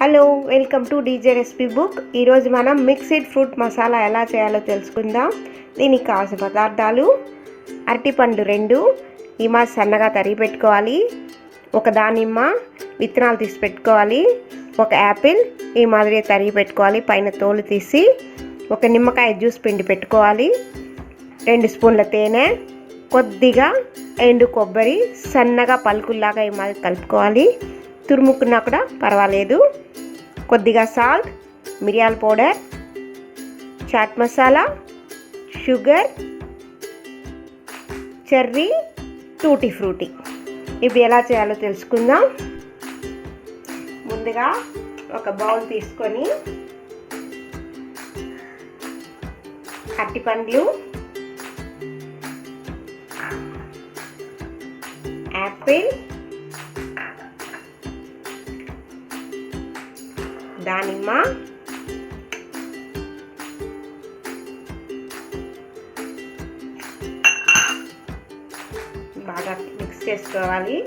Hello, welcome to DJ recipe book. ఈరోజు మనం mixed fruit masala ఎలా చేయాలో తెలుసుకుందాం. దీనికి కావాల్సిన పదార్థాలు: అరటిపండు 2 ఇమా సన్నగా తరిగి పెట్టుకోవాలి, ఒక దానిమ్మ విత్తనాలు తీసి పెట్టుకోవాలి, ఒక యాపిల్ ఈ మాదిరి తరిగి పెట్టుకోవాలి పైన తోలు తీసి, ఒక నిమ్మకాయ జ్యూస్ పిండి పెట్టుకోవాలి, 2 స్పూన్ల తేనె, కొద్దిగా ఎండు కొబ్బరి సన్నగా పలుకుల్లాగా ఈ మాదిరి కలుపుకోవాలి. తురుముకున్నా కూడా పర్వాలేదు. కొద్దిగా సాల్ట్, మిరియాల powder, chaat masala, sugar, cherry, tutti frutti. ఇవి ఎలా చేయాలో తెలుసుకుందాం. ముందుగా ఒక బౌల్ తీసుకొని అరటిపండ్లు, యాపిల్, దానిమ్మ, బాగా మిక్స్ చేసుకోవాలి.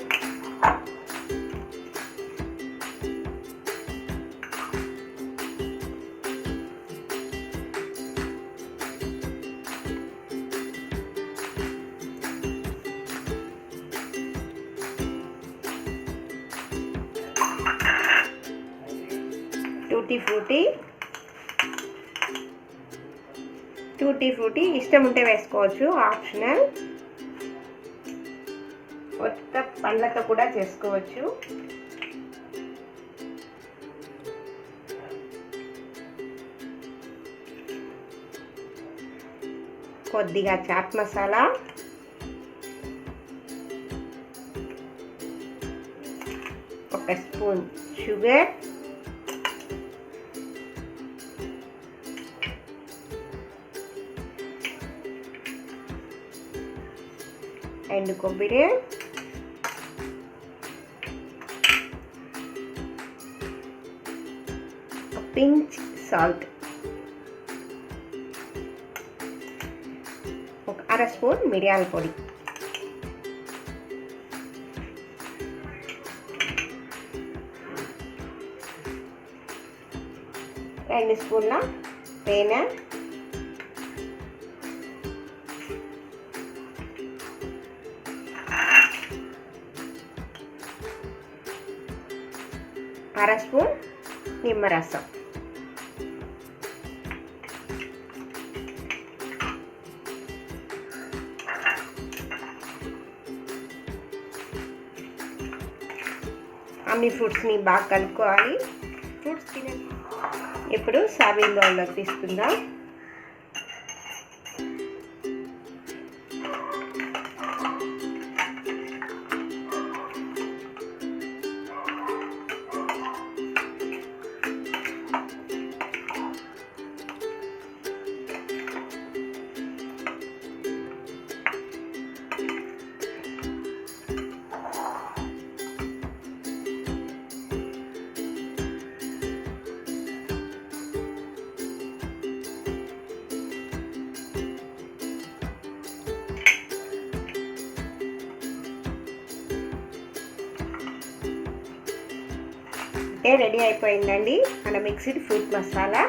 టూటీ ఫ్రూటీ ఇష్టం ఉంటే వేసుకోవచ్చు, ఆప్షనల్. కొత్త పండ్లతో కూడా చేసుకోవచ్చు. కొద్దిగా చాట్ మసాలా, ఒక స్పూన్ షుగర్, ఎండు కొబ్బరి, పించ్ సాల్ట్, ఒక అర స్పూన్ మిరియాల పొడి, రెండు స్పూన్ల తేనె, అర స్పూన్ నిమ్మరసం. అన్ని ఫ్రూట్స్ని బాగా కలుపుకోవాలి. ఫ్రూట్స్ ఇప్పుడు సర్వింగ్ బౌల్లో తీసుకుందాం. రెడీ అయిపోయిందండి మన మిక్స్డ్ ఫ్రూట్ మసాలా.